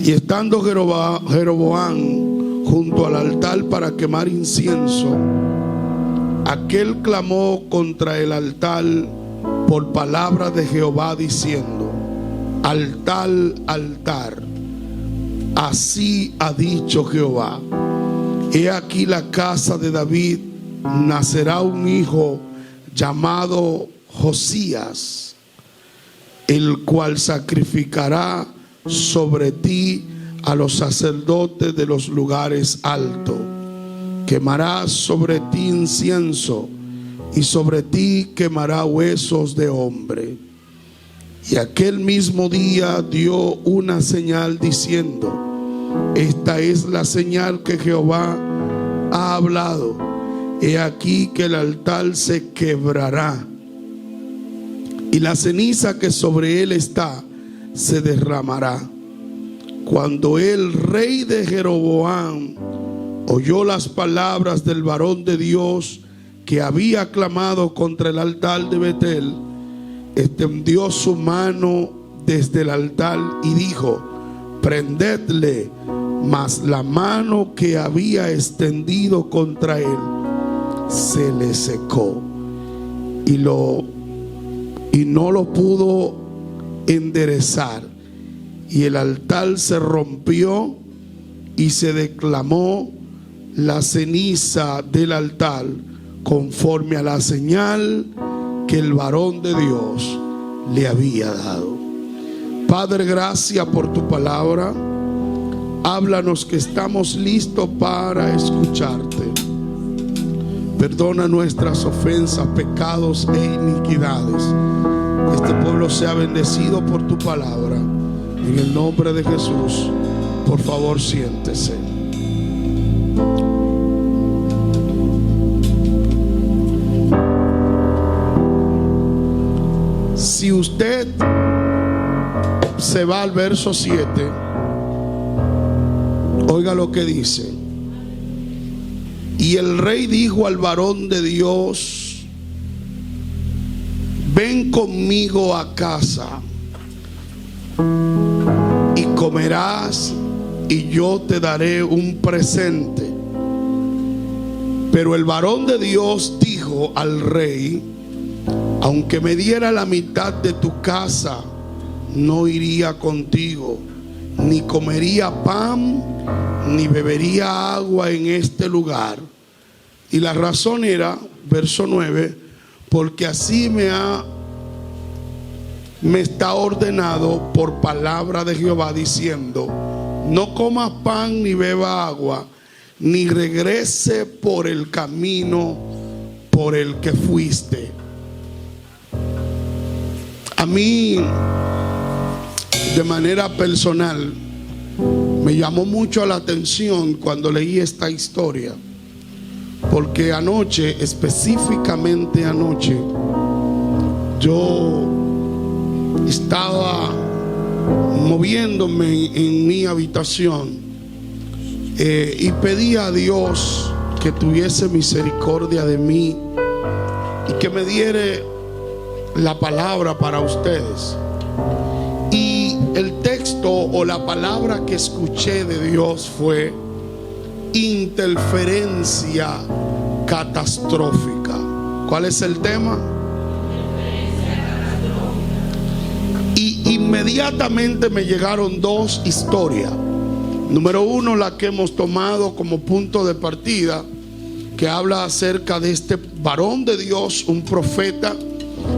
Y estando Jeroboam junto al altar para quemar incienso, aquel clamó contra el altar por palabra de Jehová diciendo: altar, altar, así ha dicho Jehová, he aquí la casa de David nacerá un hijo llamado Josías, el cual sacrificará sobre ti a los sacerdotes de los lugares altos. Quemará sobre ti incienso y sobre ti quemará huesos de hombre. Y aquel mismo día dio una señal diciendo: esta es la señal que Jehová ha hablado. He aquí que el altar se quebrará y la ceniza que sobre él está se derramará. Cuando el rey de Jeroboam oyó las palabras del varón de Dios que había clamado contra el altar de Betel, extendió su mano desde el altar y dijo: prendedle. Mas la mano que había extendido contra él se le secó y no lo pudo enderezar, y el altar se rompió y se declamó la ceniza del altar conforme a la señal que el varón de Dios le había dado. Padre, gracias por tu palabra. Háblanos, que estamos listos para escucharte. Perdona nuestras ofensas, pecados e iniquidades. Este pueblo sea bendecido por tu palabra. En el nombre de Jesús, por favor, siéntese. Si usted se va al verso 7, oiga lo que dice. Y el rey dijo al varón de Dios: ven conmigo a casa y comerás y yo te daré un presente. Pero el varón de Dios dijo al rey: aunque me diera la mitad de tu casa, no iría contigo, ni comería pan, ni bebería agua en este lugar. Y la razón era, verso 9, porque así me está ordenado por palabra de Jehová, diciendo: no comas pan ni beba agua, ni regrese por el camino por el que fuiste. A mí, de manera personal, me llamó mucho la atención cuando leí esta historia, porque anoche, específicamente anoche, yo estaba moviéndome en mi habitación y pedí a Dios que tuviese misericordia de mí y que me diere la palabra para ustedes. Y el texto o la palabra que escuché de Dios fue interferencia catastrófica. ¿Cuál es el tema? Y inmediatamente me llegaron dos historias. Número uno, la que hemos tomado como punto de partida, que habla acerca de este varón de Dios, un profeta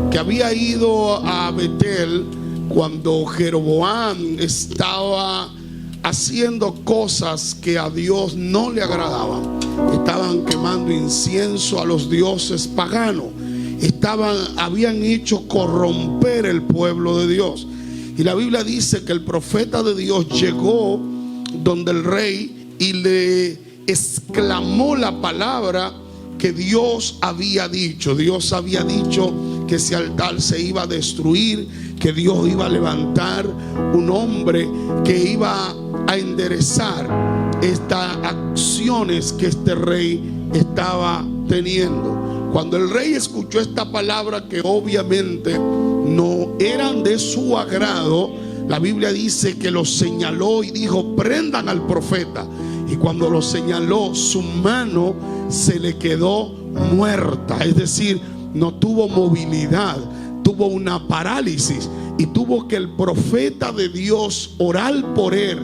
que había ido a Betel cuando Jeroboam estaba haciendo cosas que a Dios no le agradaban. Estaban quemando incienso a los dioses paganos. Habían hecho corromper el pueblo de Dios. Y la Biblia dice que el profeta de Dios llegó donde el rey y le exclamó la palabra que Dios había dicho. Dios había dicho que ese altar se iba a destruir, que Dios iba a levantar un hombre que iba a enderezar estas acciones que este rey estaba teniendo. Cuando el rey escuchó esta palabra, que obviamente no eran de su agrado, La Biblia dice que lo señaló y dijo: prendan al profeta. Y cuando lo señaló, su mano se le quedó muerta, es decir, no tuvo movilidad, tuvo una parálisis, y tuvo que el profeta de Dios orar por él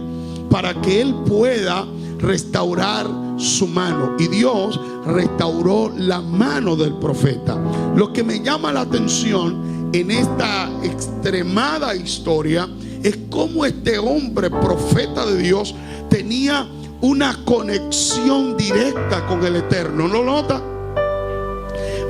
para que él pueda restaurar su mano. Y Dios restauró la mano del profeta. Lo que me llama la atención en esta extremada historia es cómo este hombre, profeta de Dios, tenía una conexión directa con el Eterno. ¿No lo nota?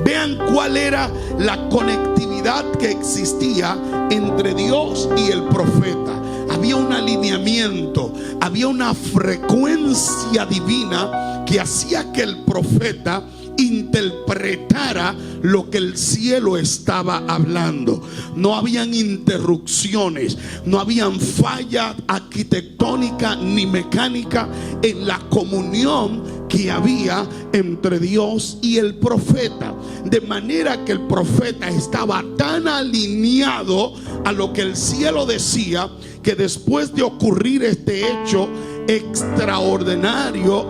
Vean cuál era la conectividad que existía entre Dios y el profeta. Había un alineamiento, había una frecuencia divina que hacía que el profeta interpretara lo que el cielo estaba hablando. No habían interrupciones, no habían falla arquitectónica ni mecánica en la comunión que había entre Dios y el profeta, de manera que el profeta estaba tan alineado a lo que el cielo decía, que después de ocurrir este hecho extraordinario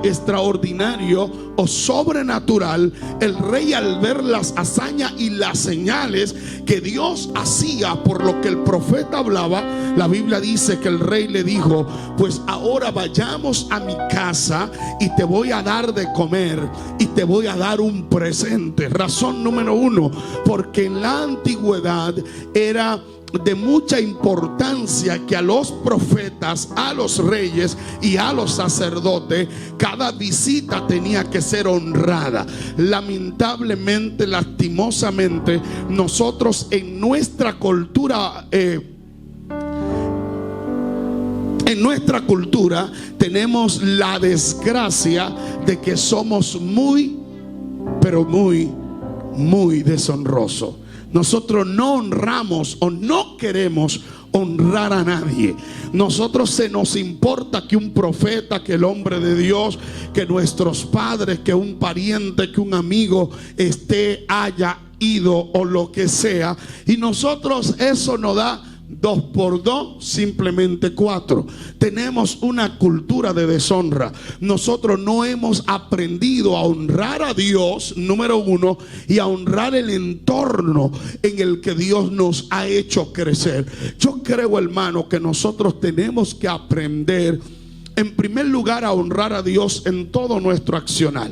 o sobrenatural, el rey, al ver las hazañas y las señales que Dios hacía por lo que el profeta hablaba, la Biblia dice que el rey le dijo: pues ahora vayamos a mi casa y te voy a dar de comer y te voy a dar un presente. Razón número uno, porque en la antigüedad era de mucha importancia que a los profetas, a los reyes y a los sacerdotes, cada visita tenía que ser honrada. Lamentablemente, lastimosamente, nosotros en nuestra cultura tenemos la desgracia de que somos muy deshonrosos. Nosotros no honramos o no queremos honrar a nadie. Nosotros se nos importa que un profeta, que el hombre de Dios, que nuestros padres, que un pariente, que un amigo haya ido o lo que sea. Y nosotros eso nos da 2 por 2, simplemente 4. Tenemos una cultura de deshonra. Nosotros no hemos aprendido a honrar a Dios, número uno, y a honrar el entorno en el que Dios nos ha hecho crecer. Yo creo, hermano, que nosotros tenemos que aprender, en primer lugar, a honrar a Dios en todo nuestro accionar,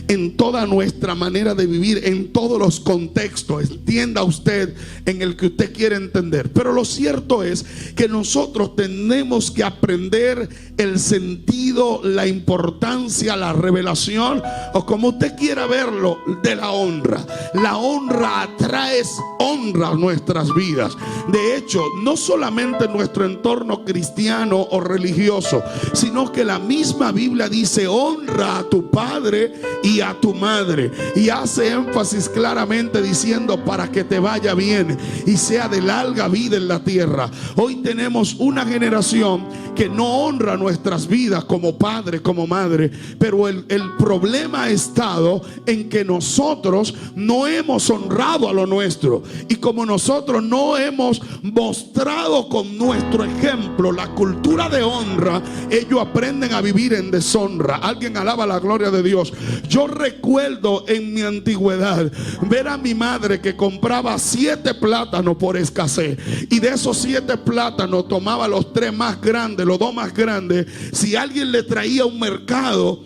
en toda nuestra manera de vivir, en todos los contextos. Entienda usted en el que usted quiere entender. Pero lo cierto es que nosotros tenemos que aprender el sentido, la importancia, la revelación, o como usted quiera verlo, de la honra. La honra atrae honra a nuestras vidas. De hecho, no solamente en nuestro entorno cristiano o religioso, sino que la misma Biblia dice: honra a tu padre y a tu madre, y hace énfasis claramente diciendo: para que te vaya bien y sea de larga vida en la tierra. Hoy tenemos una generación que no honra nuestras vidas como padre, como madre, pero el problema ha estado en que nosotros no hemos honrado a lo nuestro, y como nosotros no hemos mostrado con nuestro ejemplo la cultura de honra, ellos aprenden a vivir en deshonra. Alguien alaba la gloria de Dios. Yo recuerdo en mi antigüedad ver a mi madre que compraba 7 plátanos por escasez, y de esos 7 plátanos tomaba los 3 más grandes, los 2 más grandes. Si alguien le traía un mercado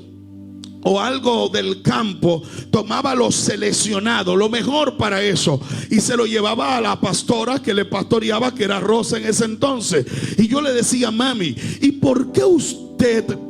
o algo del campo, tomaba lo seleccionado, lo mejor para eso, y se lo llevaba a la pastora que le pastoreaba, que era Rosa en ese entonces. Y yo le decía: mami, ¿y por qué usted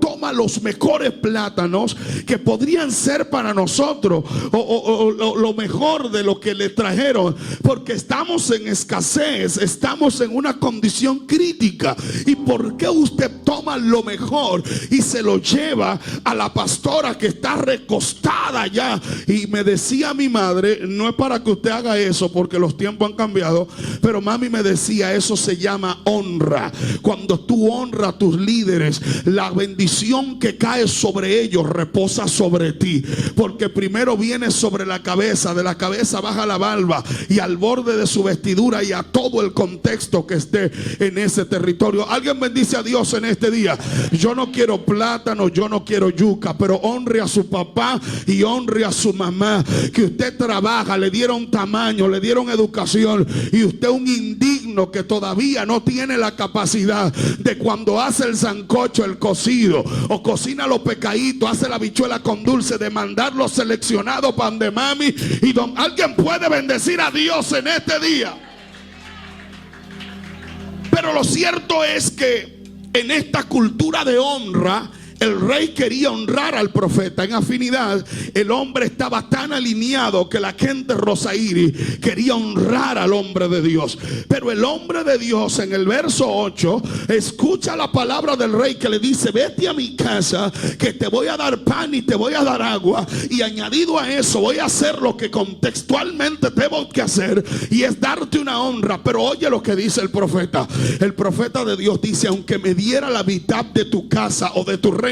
toma los mejores plátanos que podrían ser para nosotros, o lo mejor de lo que le trajeron? Porque estamos en escasez, estamos en una condición crítica. ¿Y por qué usted toma lo mejor y se lo lleva a la pastora que está recostada allá? Y me decía mi madre: no es para que usted haga eso, porque los tiempos han cambiado, pero mami me decía: eso se llama honra. Cuando tú honras a tus líderes, la bendición unción que cae sobre ellos reposa sobre ti, porque primero viene sobre la cabeza, de la cabeza baja la barba y al borde de su vestidura y a todo el contexto que esté en ese territorio. Alguien bendice a Dios en este día. Yo no quiero plátano, yo no quiero yuca, pero honre a su papá y honre a su mamá, que usted trabaja, le dieron tamaño, le dieron educación, y usted un indigno que todavía no tiene la capacidad de, cuando hace el sancocho, el cocido, o cocina los pecaditos, hace la habichuela con dulce, de mandarlo seleccionado pan de mami y don. Alguien puede bendecir a Dios en este día. Pero lo cierto es que en esta cultura de honra, el rey quería honrar al profeta. En afinidad, el hombre estaba tan alineado que la gente Rosairi quería honrar al hombre de Dios. Pero el hombre de Dios, en el verso 8, escucha la palabra del rey que le dice: vete a mi casa, que te voy a dar pan y te voy a dar agua, y añadido a eso voy a hacer lo que contextualmente tengo que hacer, y es darte una honra. Pero oye lo que dice el profeta. El profeta de Dios dice: aunque me diera la mitad de tu casa o de tu reino,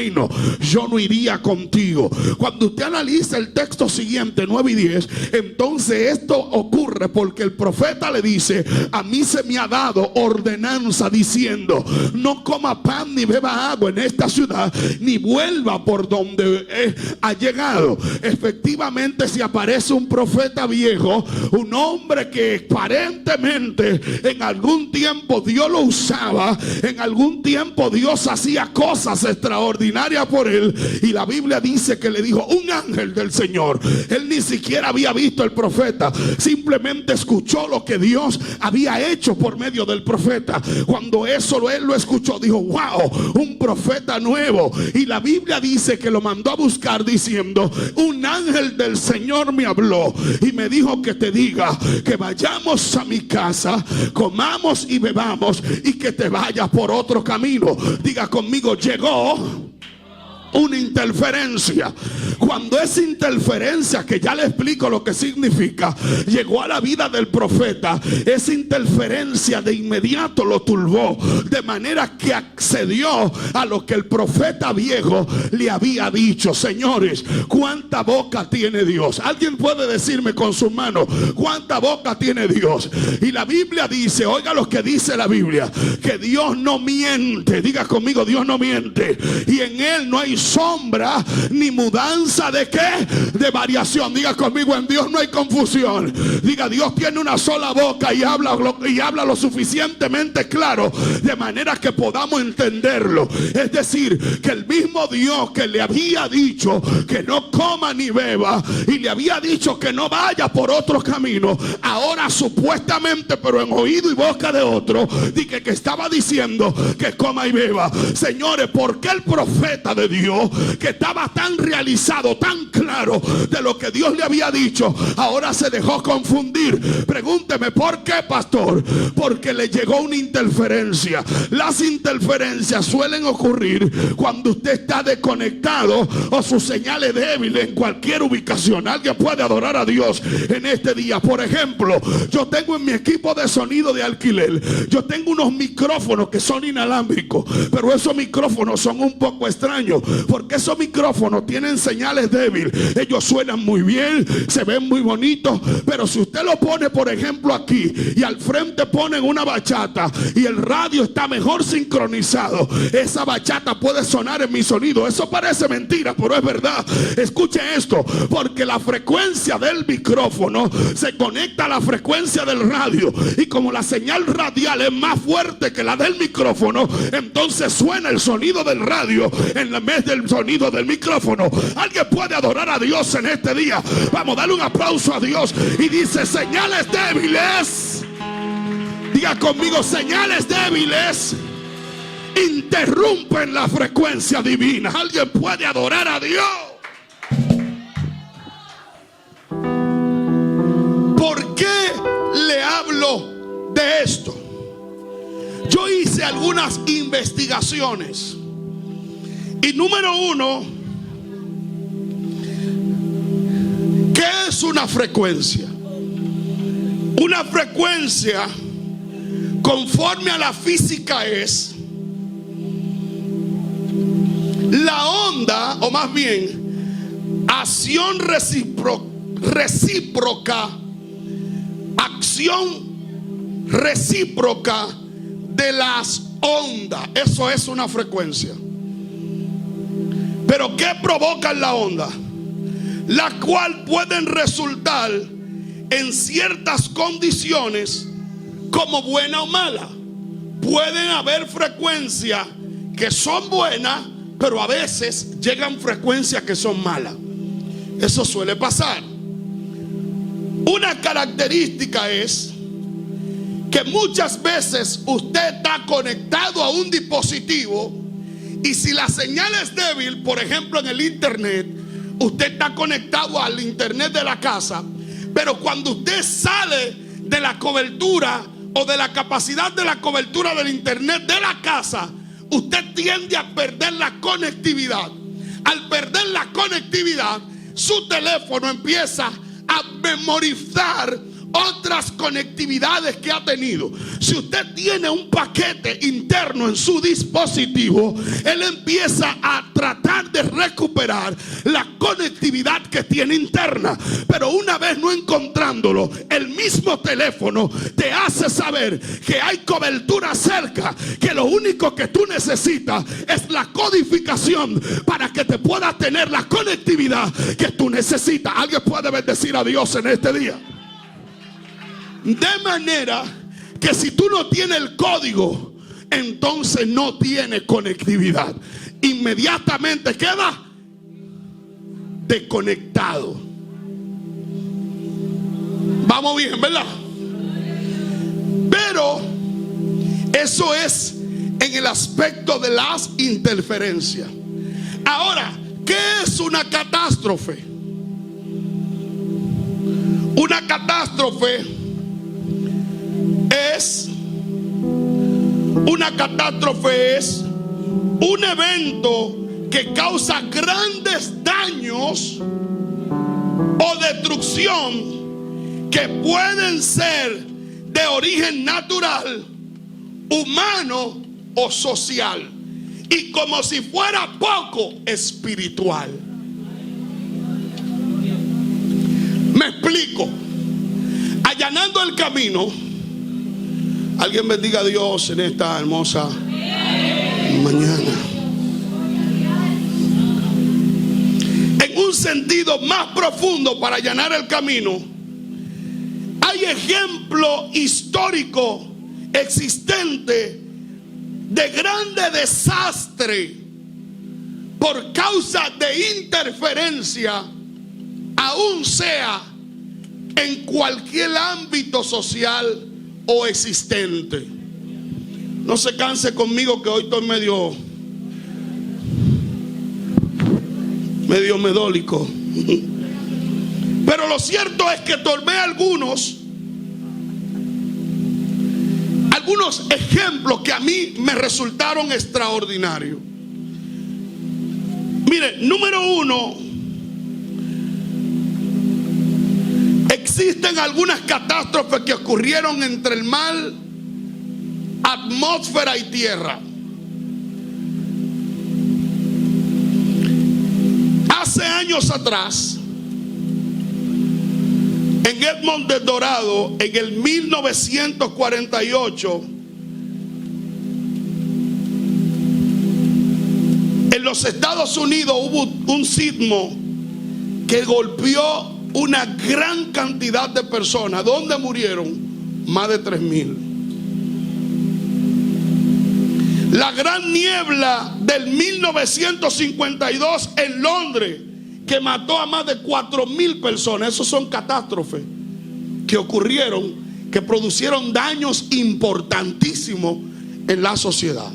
yo no iría contigo. Cuando usted analiza el texto siguiente, 9 y 10, entonces esto ocurre porque el profeta le dice: a mí se me ha dado ordenanza diciendo, no coma pan ni beba agua en esta ciudad, ni vuelva por donde ha llegado. Efectivamente, si aparece un profeta viejo, un hombre que aparentemente en algún tiempo Dios lo usaba, en algún tiempo Dios hacía cosas extraordinarias por él, y la Biblia dice que le dijo un ángel del Señor. Él ni siquiera había visto al profeta, simplemente escuchó lo que Dios había hecho por medio del profeta. Cuando eso él lo escuchó, dijo: wow, un profeta nuevo. Y la Biblia dice que lo mandó a buscar diciendo: un ángel del Señor me habló y me dijo que te diga que vayamos a mi casa, comamos y bebamos, y que te vayas por otro camino. Diga conmigo: llegó una interferencia. Cuando esa interferencia, que ya le explico lo que significa, llegó a la vida del profeta, esa interferencia de inmediato lo turbó, de manera que accedió a lo que el profeta viejo le había dicho. Señores, ¿cuánta boca tiene Dios? Alguien puede decirme con su mano: ¿cuánta boca tiene Dios? Y la Biblia dice, oiga lo que dice la Biblia, que Dios no miente. Diga conmigo: Dios no miente, y en él no hay sombra ni mudanza de qué, de variación. Diga conmigo: en Dios no hay confusión. Diga: Dios tiene una sola boca y habla lo suficientemente claro de manera que podamos entenderlo. Es decir, que el mismo Dios que le había dicho que no coma ni beba, y le había dicho que no vaya por otro camino, ahora supuestamente, pero en oído y boca de otro, dije que estaba diciendo que coma y beba. Señores, ¿por qué el profeta de Dios, que estaba tan realizado, tan claro de lo que Dios le había dicho, ahora se dejó confundir? Pregúnteme: ¿por qué, pastor? Porque le llegó una interferencia. Las interferencias suelen ocurrir cuando usted está desconectado o su señal es débil en cualquier ubicación. Alguien puede adorar a Dios en este día. Por ejemplo, yo tengo en mi equipo de sonido de alquiler, yo tengo unos micrófonos que son inalámbricos, pero esos micrófonos son un poco extraños, porque esos micrófonos tienen señales débiles. Ellos suenan muy bien, se ven muy bonitos, pero si usted lo pone, por ejemplo, aquí, y al frente ponen una bachata y el radio está mejor sincronizado, esa bachata puede sonar en mi sonido. Eso parece mentira, pero es verdad. Escuche esto: porque la frecuencia del micrófono se conecta a la frecuencia del radio, y como la señal radial es más fuerte que la del micrófono, entonces suena el sonido del radio en vez del sonido del micrófono. Alguien puede adorar a Dios en este día. Vamos, dale un aplauso a Dios. Y dice: señales débiles. Diga conmigo: señales débiles interrumpen la frecuencia divina. Alguien puede adorar a Dios. ¿Por qué le hablo de esto? Yo hice algunas investigaciones, y número uno, ¿qué es una frecuencia? Una frecuencia, conforme a la física, es la onda, o más bien, acción recíproca, acción recíproca de las ondas. Eso es una frecuencia. Pero ¿qué provocan la onda? La cual pueden resultar en ciertas condiciones como buena o mala. Pueden haber frecuencias que son buenas, pero a veces llegan frecuencias que son malas. Eso suele pasar. Una característica es que muchas veces usted está conectado a un dispositivo y si la señal es débil, por ejemplo en el internet, usted está conectado al internet de la casa, pero cuando usted sale de la cobertura o de la capacidad de la cobertura del internet de la casa, usted tiende a perder la conectividad. Al perder la conectividad, su teléfono empieza a memorizar otras conectividades que ha tenido. Si usted tiene un paquete interno en su dispositivo, él empieza a tratar de recuperar la conectividad que tiene interna. Pero una vez no encontrándolo, el mismo teléfono te hace saber que hay cobertura cerca, que lo único que tú necesitas es la codificación para que te pueda tener la conectividad que tú necesitas. Alguien puede bendecir a Dios en este día. De manera que si tú no tienes el código, entonces no tienes conectividad. Inmediatamente queda desconectado. Vamos bien, ¿verdad? Pero eso es en el aspecto de las interferencias. Ahora, ¿qué es una catástrofe? Una catástrofe es un evento que causa grandes daños o destrucción que pueden ser de origen natural, humano o social, y como si fuera poco, espiritual. Me explico. Allanando el camino. Alguien bendiga a Dios en esta hermosa mañana. En un sentido más profundo, para allanar el camino, hay ejemplo histórico existente de grande desastre por causa de interferencia, aún sea en cualquier ámbito social o existente. No se canse conmigo que hoy estoy medio medólico. Pero lo cierto es que tomé algunos ejemplos que a mí me resultaron extraordinarios. Mire, número uno, existen algunas catástrofes que ocurrieron entre el mar, atmósfera y tierra. Hace años atrás, en Edmond del Dorado, en el 1948, en los Estados Unidos hubo un sismo que golpeó una gran cantidad de personas. ¿Dónde murieron? Más de 3,000. La gran niebla del 1952 en Londres, que mató a más de 4,000 personas. Esos son catástrofes que ocurrieron, que producieron daños importantísimos en la sociedad.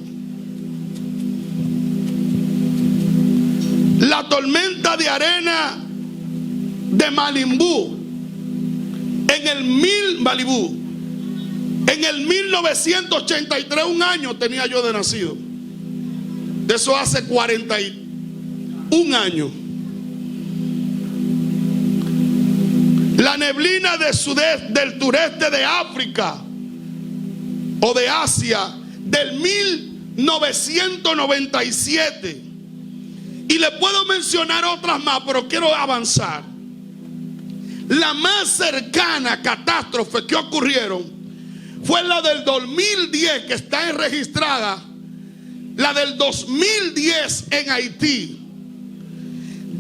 La tormenta de arena de Malibú en el 1983, un año tenía yo de nacido. De eso hace 41 años. La neblina del sureste de África o de Asia del 1997. Y le puedo mencionar otras más, pero quiero avanzar. La más cercana catástrofe que ocurrieron fue la del 2010, que está registrada. La del 2010 en Haití,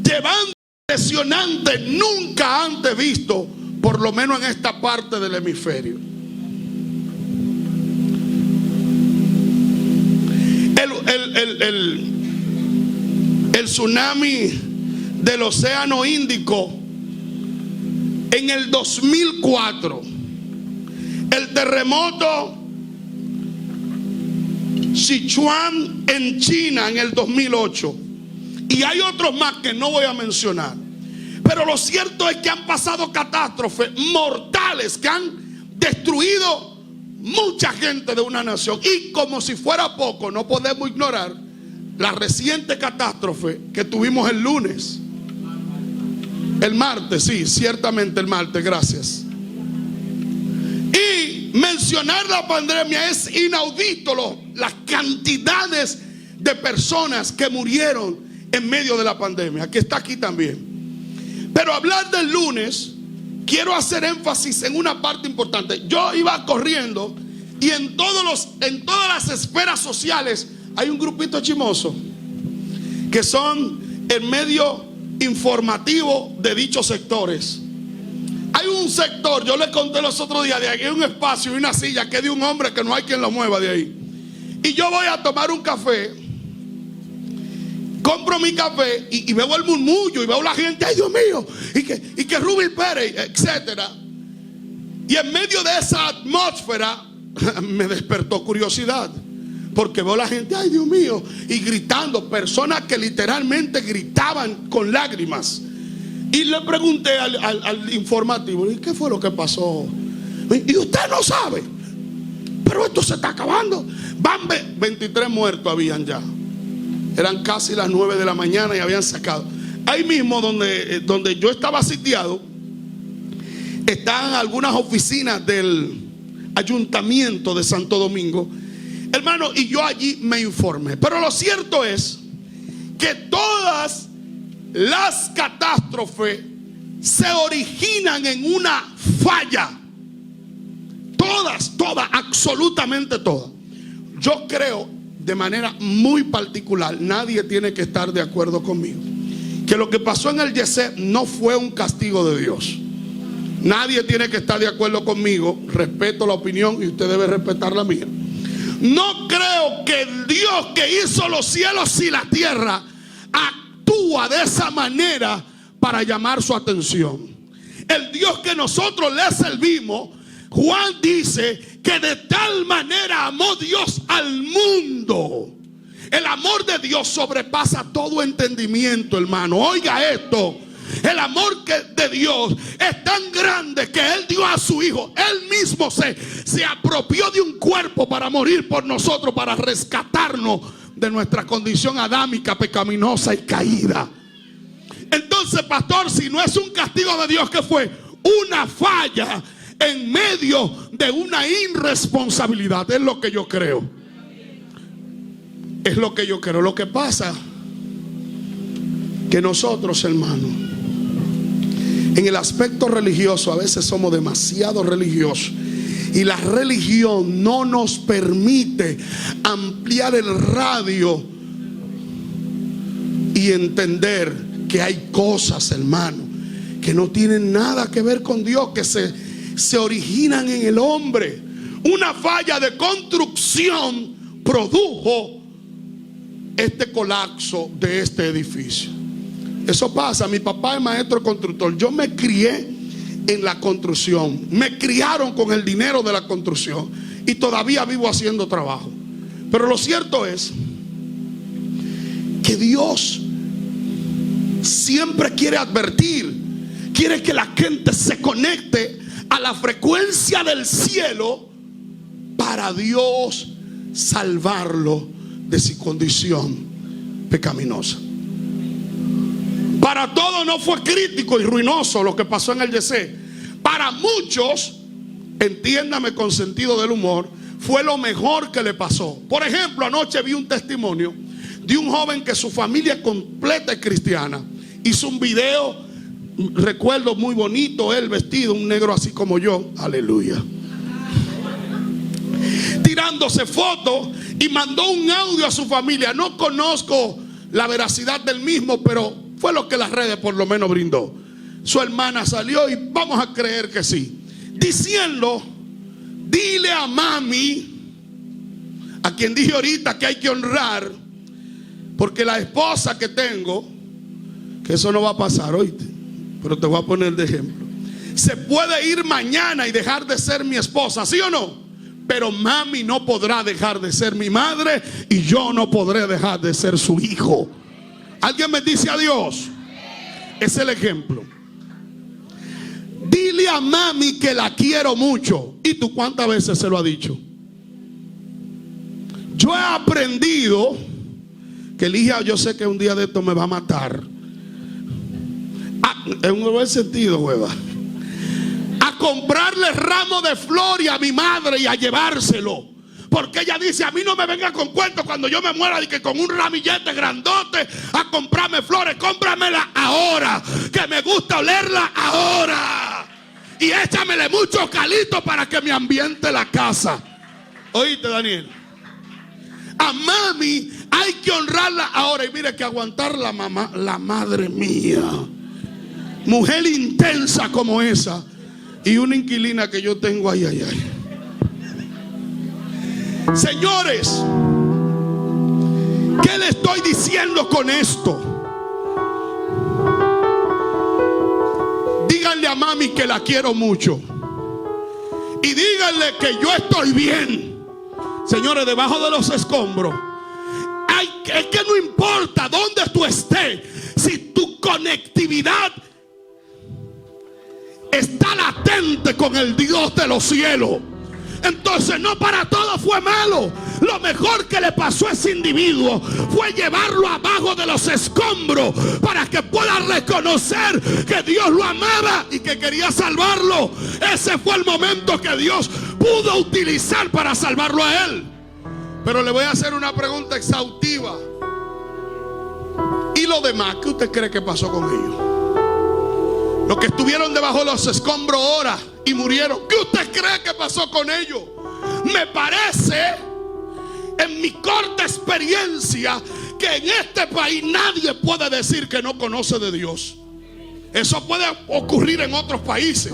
llevando impresionante, nunca antes visto, por lo menos en esta parte del hemisferio. El tsunami del Océano Índico en el 2004, el terremoto Sichuan en China en el 2008, y hay otros más que no voy a mencionar. Pero lo cierto es que han pasado catástrofes mortales que han destruido mucha gente de una nación. Y como si fuera poco, no podemos ignorar la reciente catástrofe que tuvimos el lunes. El martes, sí, ciertamente el martes, gracias. Y mencionar la pandemia es inaudito, las cantidades de personas que murieron en medio de la pandemia, que está aquí también. Pero hablar del lunes, quiero hacer énfasis en una parte importante. Yo iba corriendo y en todas las esferas sociales hay un grupito chismoso que son el medio informativo de dichos sectores. Hay un sector, yo les conté los otros días, de ahí hay un espacio y una silla que es de un hombre que no hay quien lo mueva de ahí. Y yo voy a tomar un café, compro mi café y veo el murmullo y veo la gente, ay Dios mío, y que Rubí Pérez, etcétera. Y en medio de esa atmósfera me despertó curiosidad, porque veo la gente, ay Dios mío, y gritando, personas que literalmente gritaban con lágrimas. Y le pregunté al informativo, ¿y qué fue lo que pasó? Y usted no sabe, pero esto se está acabando. Van 23 muertos habían ya. Eran casi las 9 de la mañana y habían sacado. Ahí mismo donde yo estaba sitiado, están algunas oficinas del Ayuntamiento de Santo Domingo, hermano, y yo allí me informé. Pero lo cierto es que todas las catástrofes se originan en una falla. Todas, absolutamente todas. Yo creo, de manera muy particular, nadie tiene que estar de acuerdo conmigo, que lo que pasó en el Yesé no fue un castigo de Dios. Nadie tiene que estar de acuerdo conmigo. Respeto la opinión y usted debe respetar la mía. No creo que el Dios que hizo los cielos y la tierra actúa de esa manera para llamar su atención. El Dios que nosotros le servimos, Juan dice que de tal manera amó Dios al mundo. El amor de Dios sobrepasa todo entendimiento, hermano. Oiga esto. El amor de Dios es tan grande que Él dio a su Hijo. Él mismo se apropió de un cuerpo para morir por nosotros, para rescatarnos de nuestra condición adámica, pecaminosa y caída. Entonces, pastor, si no es un castigo de Dios, ¿qué fue? Una falla en medio de una irresponsabilidad. Es lo que yo creo. Es lo que yo creo. Lo que pasa que nosotros, hermanos, en el aspecto religioso a veces somos demasiado religiosos, y la religión no nos permite ampliar el radio y entender que hay cosas, hermano, que no tienen nada que ver con Dios, que se originan en el hombre. Una falla de construcción produjo este colapso de este edificio. Eso pasa. Mi papá es maestro constructor. Yo me crié en la construcción. Me criaron con el dinero de la construcción y todavía vivo haciendo trabajo. Pero lo cierto es que Dios siempre quiere advertir, quiere que la gente se conecte a la frecuencia del cielo para Dios salvarlo de su condición pecaminosa. Para todos no fue crítico y ruinoso lo que pasó en el Yesé. Para muchos, entiéndame con sentido del humor, fue lo mejor que le pasó. Por ejemplo, anoche vi un testimonio de un joven que su familia completa es cristiana. Hizo un video, recuerdo muy bonito, él vestido, un negro así como yo, aleluya, tirándose fotos, y mandó un audio a su familia. No conozco la veracidad del mismo, pero fue lo que las redes por lo menos brindó. Su hermana salió, y vamos a creer que sí, diciendo: dile a mami, a quien dije ahorita que hay que honrar, porque la esposa que tengo, que eso no va a pasar, oíste, pero te voy a poner de ejemplo, se puede ir mañana y dejar de ser mi esposa, ¿sí o no? Pero mami no podrá dejar de ser mi madre, y yo no podré dejar de ser su hijo. ¿Alguien me dice adiós? Es el ejemplo. Dile a mami que la quiero mucho. ¿Y tú cuántas veces se lo ha dicho? Yo he aprendido que Ligia, yo sé que un día de esto me va a matar. En un buen sentido, hueva. A comprarle ramo de flores a mi madre y a llevárselo. Porque ella dice: a mí no me venga con cuentos cuando yo me muera, y que con un ramillete grandote a comprarme flores. Cómpramela ahora, que me gusta olerla ahora. Y échamele mucho calito para que me ambiente la casa. Oíste, Daniel, a mami hay que honrarla ahora. Y mire que aguantar la mamá, la madre mía, mujer intensa como esa, y una inquilina que yo tengo, ay, ay, ay. Señores, ¿qué le estoy diciendo con esto? Díganle a mami que la quiero mucho, y díganle que yo estoy bien. Señores, debajo de los escombros, es que no importa dónde tú estés, si tu conectividad está latente con el Dios de los cielos, entonces no para todo fue malo. Lo mejor que le pasó a ese individuo fue llevarlo abajo de los escombros, para que pueda reconocer que Dios lo amaba y que quería salvarlo. Ese fue el momento que Dios pudo utilizar para salvarlo a él. Pero le voy a hacer una pregunta exhaustiva. ¿Y lo demás? ¿Qué usted cree que pasó con ellos? Los que estuvieron debajo de los escombros ahora y murieron, ¿qué usted cree que pasó con ellos? Me parece, en mi corta experiencia, que en este país nadie puede decir que no conoce de Dios. Eso puede ocurrir en otros países,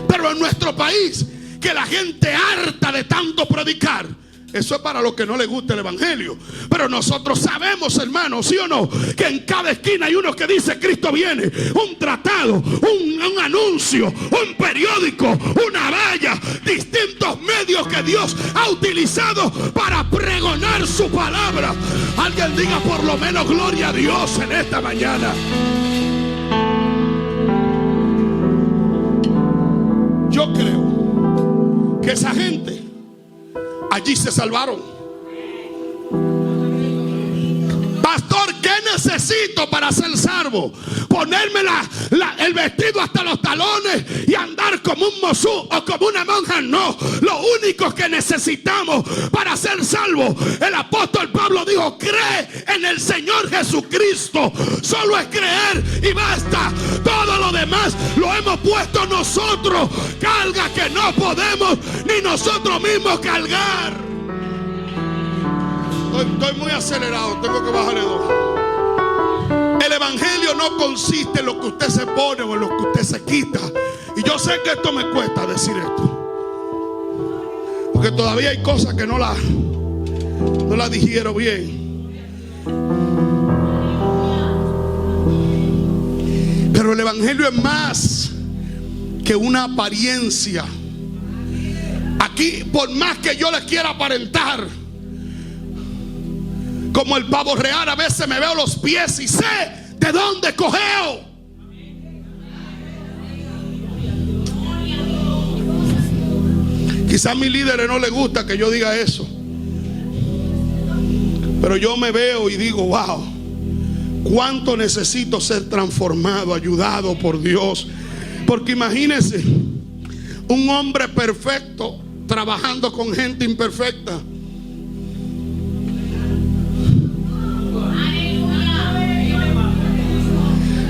pero en nuestro país, que la gente harta de tanto predicar, eso es para los que no les gusta el evangelio. Pero nosotros sabemos, hermanos, ¿sí o no?, que en cada esquina hay uno que dice: Cristo viene. Un tratado, un anuncio, un periódico, una valla, distintos medios que Dios ha utilizado para pregonar su palabra. Alguien diga por lo menos gloria a Dios en esta mañana. Yo creo que esa gente allí se salvaron. Pastor, ¿qué necesito para ser salvo? Ponerme el vestido hasta los talones y andar como un mosú o como una monja. No, lo único que necesitamos para ser salvo, el apóstol Pablo dijo: cree en el Señor Jesucristo. Solo es creer y basta. Todo lo demás lo hemos puesto nosotros. Carga que no podemos ni nosotros mismos cargar. Estoy muy acelerado, tengo que bajarle 2. El evangelio no consiste en lo que usted se pone o en lo que usted se quita. Y yo sé que esto me cuesta decir esto, porque todavía hay cosas que no la digiero bien. Pero el evangelio es más que una apariencia. Aquí, por más que yo les quiera aparentar como el pavo real, a veces me veo los pies y sé de dónde cojeo. Quizás a mis líderes no les gusta que yo diga eso, pero yo me veo y digo: wow, cuánto necesito ser transformado, ayudado por Dios. Porque imagínense un hombre perfecto trabajando con gente imperfecta.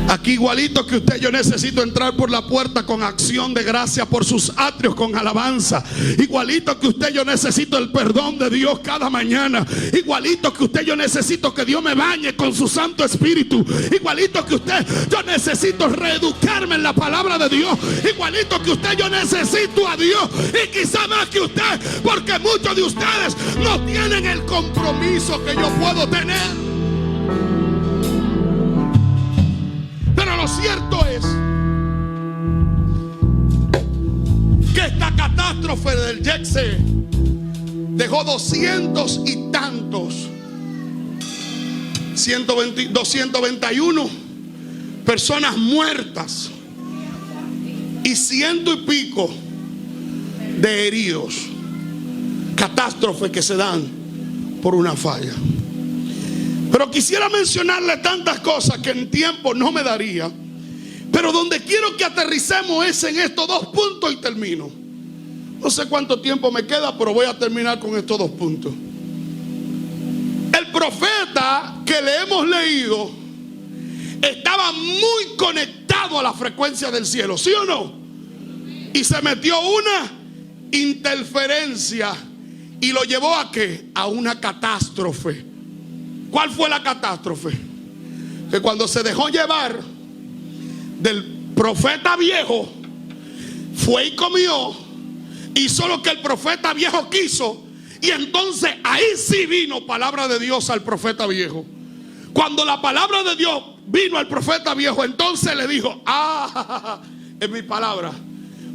Aquí igualito que usted, yo necesito entrar por la puerta con acción de gracia, por sus atrios con alabanza. Igualito que usted, yo necesito el perdón de Dios cada mañana. Igualito que usted, yo necesito que Dios me bañe con su Santo Espíritu. Igualito que usted, yo necesito reeducarme en la palabra de Dios. Igualito que usted, yo necesito a Dios. Y quizá más que usted, porque muchos de ustedes no tienen el compromiso que yo puedo tener. Pero lo cierto es que esta catástrofe del Yexe dejó 200 y tantos, 221 personas muertas y 100 y pico de heridos. Catástrofes que se dan por una falla. Pero quisiera mencionarle tantas cosas que en tiempo no me daría. Pero donde quiero que aterricemos es en estos 2 puntos y termino. No sé cuánto tiempo me queda, pero voy a terminar con estos 2 puntos. El profeta que le hemos leído estaba muy conectado a la frecuencia del cielo, ¿sí o no? Y se metió una interferencia y lo llevó a ¿qué? A una catástrofe. ¿Cuál fue la catástrofe? Que cuando se dejó llevar del profeta viejo, fue y comió, hizo lo que el profeta viejo quiso, y entonces ahí sí vino palabra de Dios al profeta viejo. Cuando la palabra de Dios vino al profeta viejo, entonces le dijo: es mi palabra.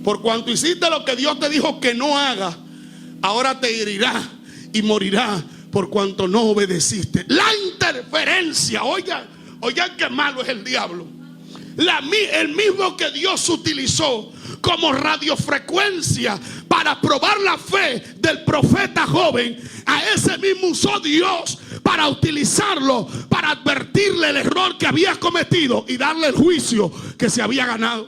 Por cuanto hiciste lo que Dios te dijo que no haga, ahora te herirá y morirá por cuanto no obedeciste. La interferencia, oigan qué malo es el diablo. El mismo que Dios utilizó como radiofrecuencia para probar la fe del profeta joven, a ese mismo usó Dios para utilizarlo, para advertirle el error que había cometido y darle el juicio que se había ganado.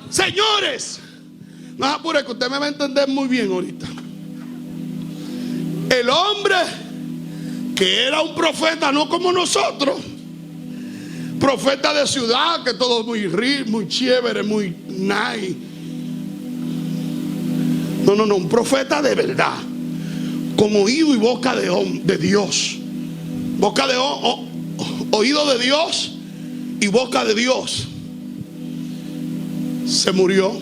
Señores, no se apure, que usted me va a entender muy bien ahorita. El hombre que era un profeta no como nosotros, profeta de ciudad, que todo muy rico, muy chévere, muy nice. No, un profeta de verdad, con oído y boca de Dios, boca de oído de Dios y boca de Dios. Se murió,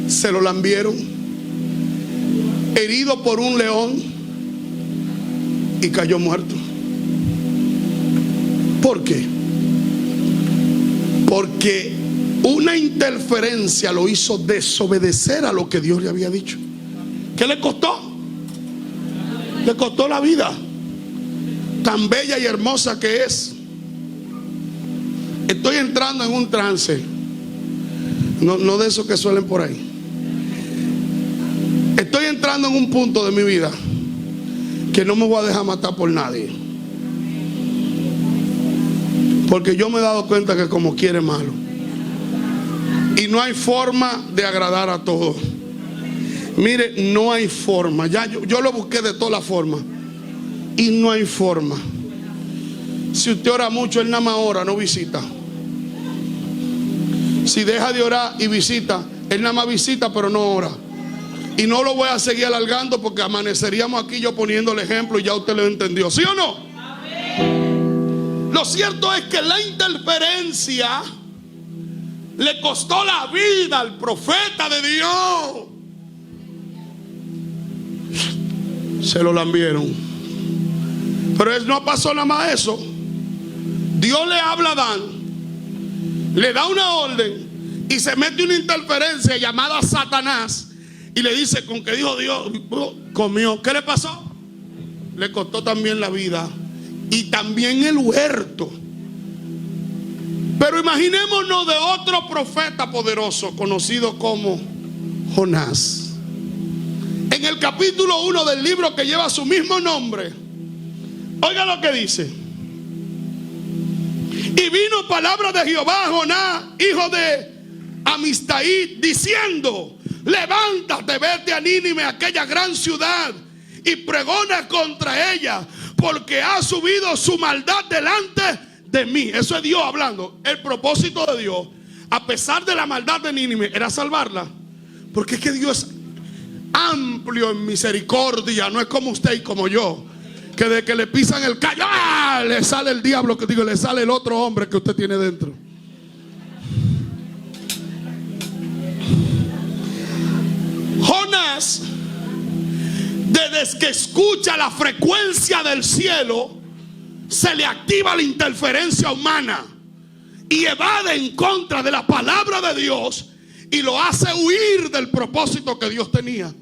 se lo lambieron, herido por un león, y cayó muerto. ¿Por qué? Porque una interferencia lo hizo desobedecer a lo que Dios le había dicho. ¿Qué le costó? Le costó la vida, tan bella y hermosa que es. Estoy entrando en un trance, no de esos que suelen por ahí. Estoy entrando en un punto de mi vida que no me voy a dejar matar por nadie, porque yo me he dado cuenta que como quiere malo, y no hay forma de agradar a todos. Mire, no hay forma. Ya yo lo busqué de todas las formas y no hay forma. Si usted ora mucho, él nada más ora, no visita. Si deja de orar y visita, él nada más visita pero no ora. Y no lo voy a seguir alargando, porque amaneceríamos aquí yo poniendo el ejemplo y ya usted lo entendió, ¿sí o no? Amén. Lo cierto es que la interferencia le costó la vida al profeta de Dios. Se lo lambieron. Pero él no pasó nada más eso. Dios le habla a Adán, le da una orden y se mete una interferencia llamada Satanás. Y le dice: con que dijo Dios, comió. ¿Qué le pasó? Le costó también la vida y también el huerto. Pero imaginémonos de otro profeta poderoso conocido como Jonás. En el capítulo 1 del libro que lleva su mismo nombre, oiga lo que dice: y vino palabra de Jehová a Jonás, hijo de Amistaí, diciendo: levántate, vete a Nínive, aquella gran ciudad, y pregona contra ella, porque ha subido su maldad delante de mí. Eso es Dios hablando. El propósito de Dios, a pesar de la maldad de Nínive, era salvarla. Porque es que Dios es amplio en misericordia. No es como usted y como yo, que de que le pisan el callo, ¡ah!, le sale el diablo, que digo, le sale el otro hombre que usted tiene dentro. Jonás, desde que escucha la frecuencia del cielo, se le activa la interferencia humana y evade en contra de la palabra de Dios y lo hace huir del propósito que Dios tenía.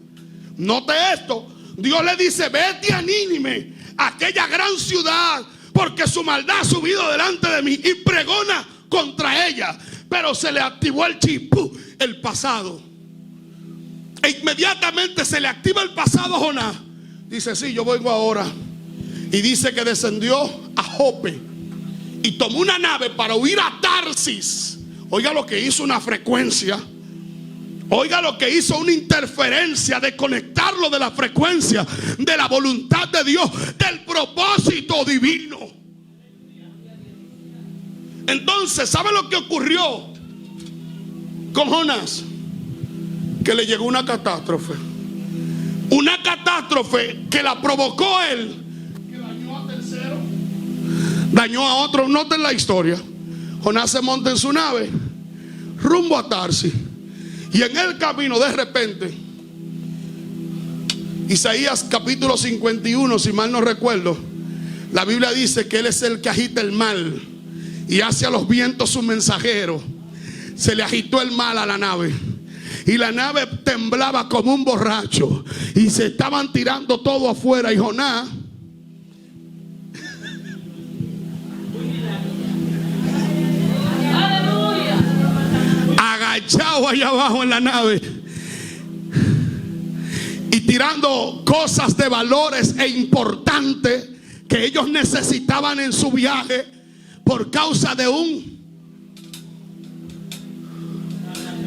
Note esto: Dios le dice: vete a Nínive, aquella gran ciudad, porque su maldad ha subido delante de mí, y pregona contra ella. Pero se le activó el chip, el pasado. E inmediatamente se le activa el pasado a Jonás. Dice: sí, yo vengo ahora. Y dice que descendió a Jope y tomó una nave para huir a Tarsis. Oiga lo que hizo una frecuencia. Oiga lo que hizo una interferencia de conectarlo de la frecuencia de la voluntad de Dios, del propósito divino. Entonces, ¿sabe lo que ocurrió con Jonás? Que le llegó una catástrofe. Una catástrofe que la provocó él, que dañó a tercero, dañó a otro. Noten la historia. Jonás se monta en su nave rumbo a Tarsis, y en el camino, de repente, Isaías capítulo 51, si mal no recuerdo, la Biblia dice que Él es el que agita el mar y hace a los vientos su mensajero. Se le agitó el mar a la nave, y la nave temblaba como un borracho, y se estaban tirando todo afuera. Y Jonás, agachado allá abajo en la nave y tirando cosas de valores e importantes que ellos necesitaban en su viaje, por causa de un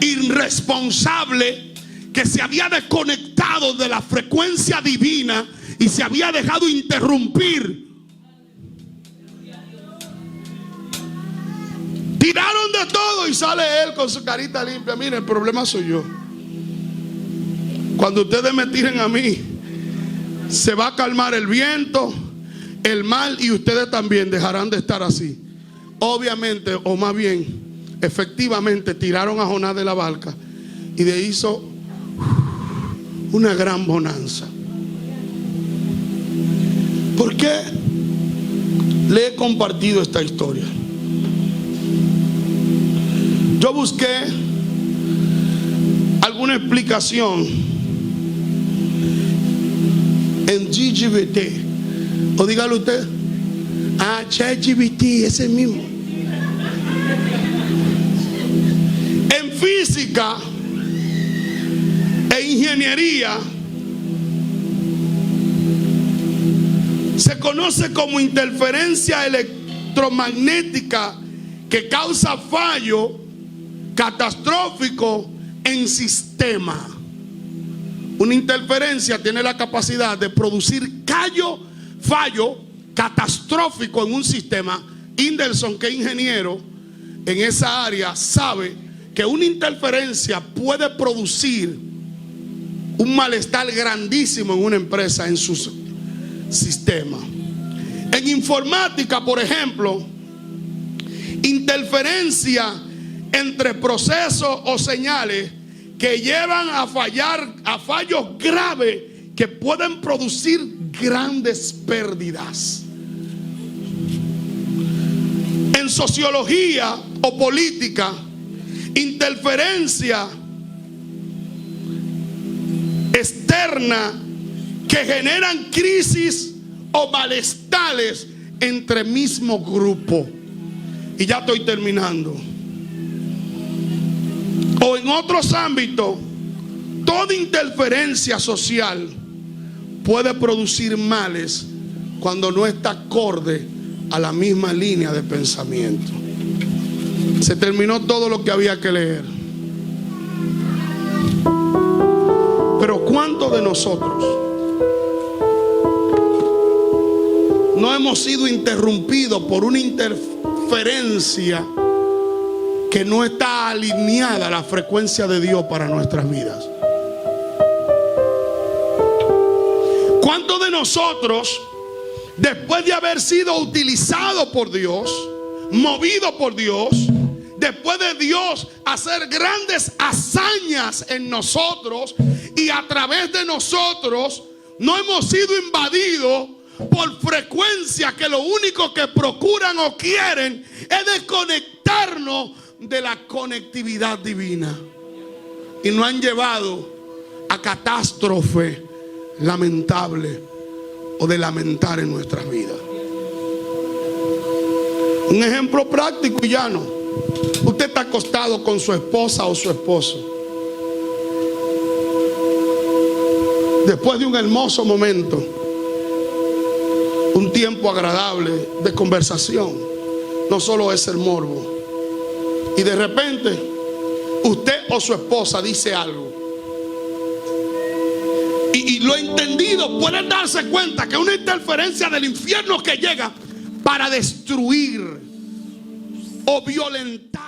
irresponsable que se había desconectado de la frecuencia divina y se había dejado interrumpir. Tiraron de todo y sale él con su carita limpia. Miren, el problema soy yo. Cuando ustedes me tiren a mí, se va a calmar el viento, el mal, y ustedes también dejarán de estar así. Obviamente, o más bien, efectivamente, tiraron a Jonás de la barca y le hizo una gran bonanza. ¿Por qué le he compartido esta historia? Yo busqué alguna explicación en GGBT, o dígalo usted, ChatGPT, ese mismo. En física e ingeniería se conoce como interferencia electromagnética que causa fallo catastrófico en sistema. Una interferencia tiene la capacidad de producir fallo catastrófico en un sistema. Henderson, que es ingeniero en esa área, sabe que una interferencia puede producir un malestar grandísimo en una empresa, en su sistema. En informática, por ejemplo, interferencia entre procesos o señales que llevan a fallos graves que pueden producir grandes pérdidas. En sociología o política, interferencia externa que generan crisis o malestares entre mismo grupo. Y ya estoy terminando. O en otros ámbitos, toda interferencia social puede producir males cuando no está acorde a la misma línea de pensamiento. Se terminó todo lo que había que leer. Pero ¿cuántos de nosotros no hemos sido interrumpidos por una interferencia interferencia que no está alineada a la frecuencia de Dios para nuestras vidas. ¿Cuántos de nosotros, después de haber sido utilizados por Dios, movidos por Dios, después de Dios hacer grandes hazañas en nosotros y a través de nosotros, no hemos sido invadidos por frecuencias que lo único que procuran o quieren es desconectarnos de la conectividad divina, y nos han llevado a catástrofe lamentable o de lamentar en nuestras vidas? Un ejemplo práctico y llano: usted está acostado con su esposa o su esposo, después de un hermoso momento, un tiempo agradable de conversación, no solo es el morbo, y de repente usted o su esposa dice algo, y lo entendido pueden darse cuenta que una interferencia del infierno que llega para destruir o violentar